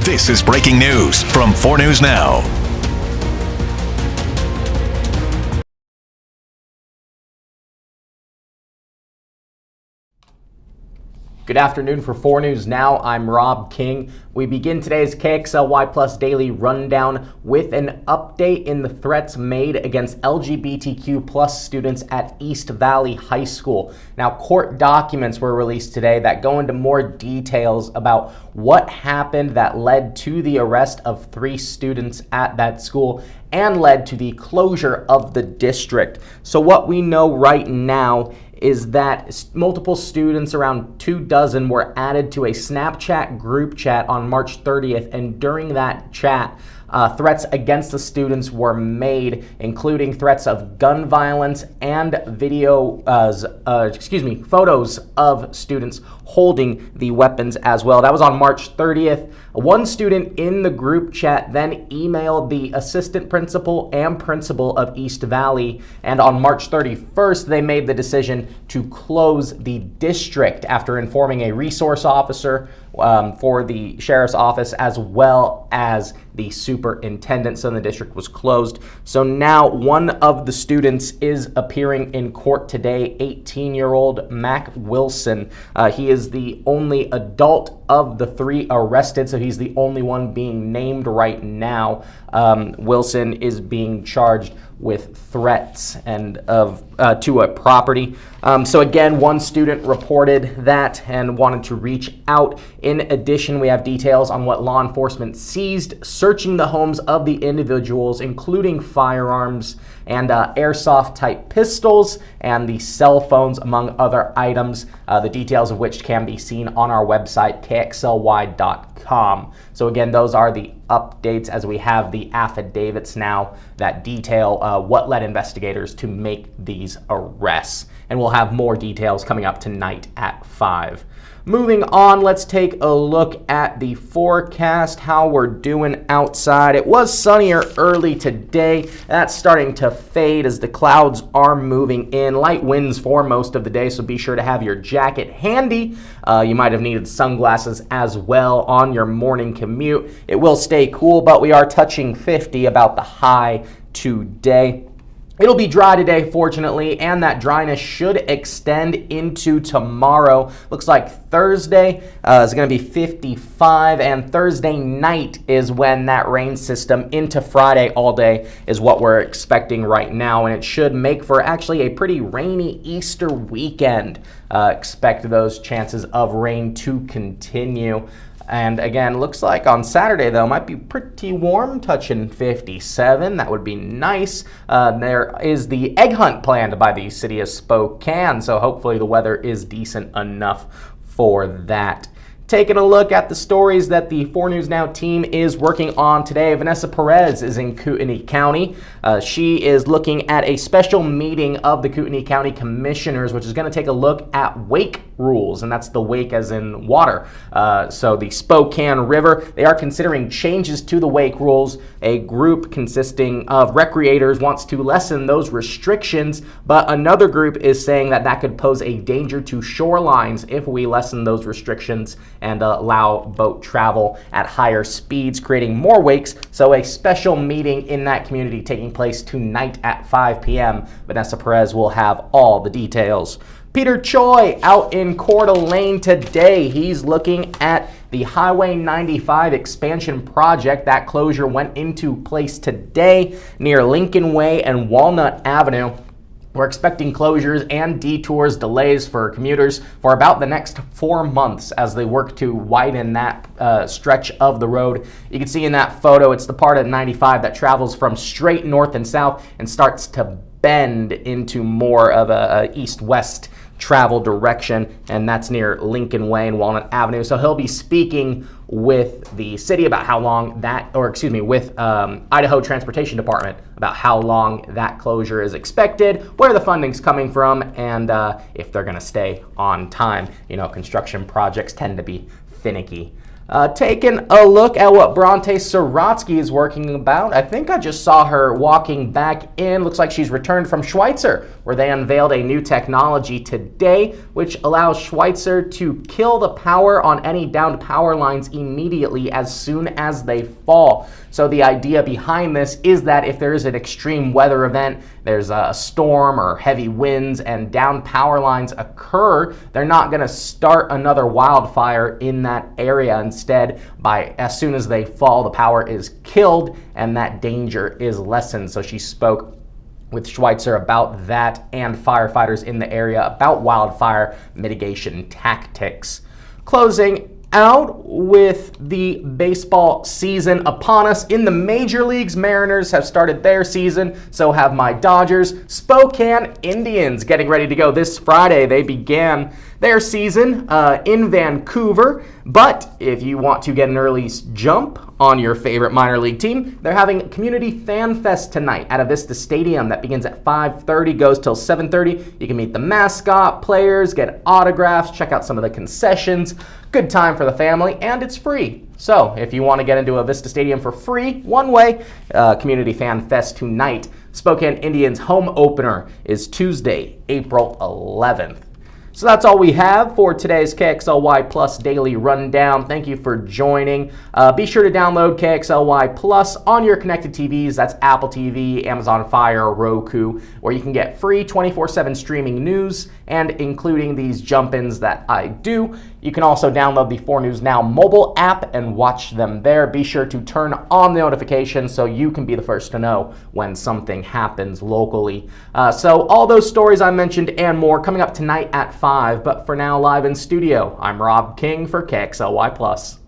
This is breaking news from 4 News Now. Good afternoon for 4 News Now. I'm Rob King. We begin today's KXLY+ Daily Rundown with an update in the threats made against LGBTQ+ students at East Valley High School. Now, court documents were released today that go into more details about what happened that led to the arrest of 3 students at that school and led to the closure of the district. So what we know right now is that multiple students, around 24, were added to a Snapchat group chat on March 30th, and during that chat, threats against the students were made, including threats of gun violence and photos of students holding the weapons as well. That was on March 30th. One student in the group chat then emailed the assistant principal and principal of East Valley, and on March 31st, they made the decision to close the district after informing a resource officer for the sheriff's office as well as the superintendent. So the district was closed. So now one of the students is appearing in court today, 18-year-old Mac Wilson. He is the only adult of the 3 arrested, so he's the only one being named right now. Wilson is being charged with threats and to a property. So again, one student reported that and wanted to reach out. In addition, we have details on what law enforcement seized, searching the homes of the individuals, including firearms and airsoft type pistols and the cell phones, among other items, the details of which can be seen on our website, kxly.com. So again, those are the updates as we have the affidavits now that detail what led investigators to make these arrests. And we'll have more details coming up tonight at 5. Moving on, let's take a look at the forecast, how we're doing outside. It was sunnier early today. That's starting to fade as the clouds are moving in. Light winds for most of the day, so be sure to have your jacket handy. You might have needed sunglasses as well on your morning commute. It will stay cool, but we are touching 50, about the high today. It'll be dry today, fortunately, and that dryness should extend into tomorrow. Looks like Thursday is going to be 55, and Thursday night is when that rain system into Friday all day is what we're expecting right now, and it should make for actually a pretty rainy Easter weekend. Expect those chances of rain to continue. And again, looks like on Saturday, though, might be pretty warm, touching 57. That would be nice. There is the egg hunt planned by the city of Spokane, so hopefully the weather is decent enough for that. Taking a look at the stories that the 4 News Now team is working on today. Vanessa Perez is in Kootenai County. She is looking at a special meeting of the Kootenai County Commissioners, which is going to take a look at wake rules, and that's the wake as in water. So the Spokane River, they are considering changes to the wake rules. A group consisting of recreators wants to lessen those restrictions, but another group is saying that that could pose a danger to shorelines if we lessen those restrictions and allow boat travel at higher speeds, creating more wakes. So a special meeting in that community taking place tonight at 5 p.m. Vanessa Perez will have all the details. Peter Choi out in Coeur d'Alene today. He's looking at the Highway 95 expansion project. That closure went into place today near Lincoln Way and Walnut Avenue. We're expecting closures and detours, delays for commuters for about the next 4 months as they work to widen that stretch of the road. You can see in that photo, it's the part of 95 that travels from straight north and south and starts to bend into more of a east-west travel direction, and that's near Lincoln Way and Walnut Avenue. So he'll be speaking with the city about how long that, with Idaho Transportation Department about how long that closure is expected, where the funding's coming from, and if they're going to stay on time. You know, construction projects tend to be finicky. Taking a look at what Bronte Sorotsky is working about. I think I just saw her walking back in. Looks like she's returned from Schweitzer, where they unveiled a new technology today, which allows Schweitzer to kill the power on any downed power lines immediately as soon as they fall. So the idea behind this is that if there is an extreme weather event, there's a storm or heavy winds and downed power lines occur, they're not going to start another wildfire in that area. Instead, as soon as they fall, the power is killed and that danger is lessened. So she spoke with Schweitzer about that and firefighters in the area about wildfire mitigation tactics. Closing out with the baseball season upon us. In the major leagues, Mariners have started their season, so have my Dodgers. Spokane Indians getting ready to go this Friday. They began their season in Vancouver, but if you want to get an early jump on your favorite minor league team, they're having Community Fan Fest tonight at Avista Stadium. That begins at 5:30, goes till 7:30. You can meet the mascot, players, get autographs, check out some of the concessions. Good time for the family, and it's free. So if you want to get into Avista Stadium for free, one way, Community Fan Fest tonight. Spokane Indians home opener is Tuesday, April 11th. So that's all we have for today's KXLY Plus Daily Rundown. Thank you for joining. Be sure to download KXLY Plus on your connected TVs. That's Apple TV, Amazon Fire, Roku, where you can get free 24/7 streaming news and including these jump-ins that I do. You can also download the 4 News Now mobile app and watch them there. Be sure to turn on the notifications so you can be the first to know when something happens locally. So all those stories I mentioned and more coming up tonight at 5. But for now, live in studio, I'm Rob King for KXLY Plus.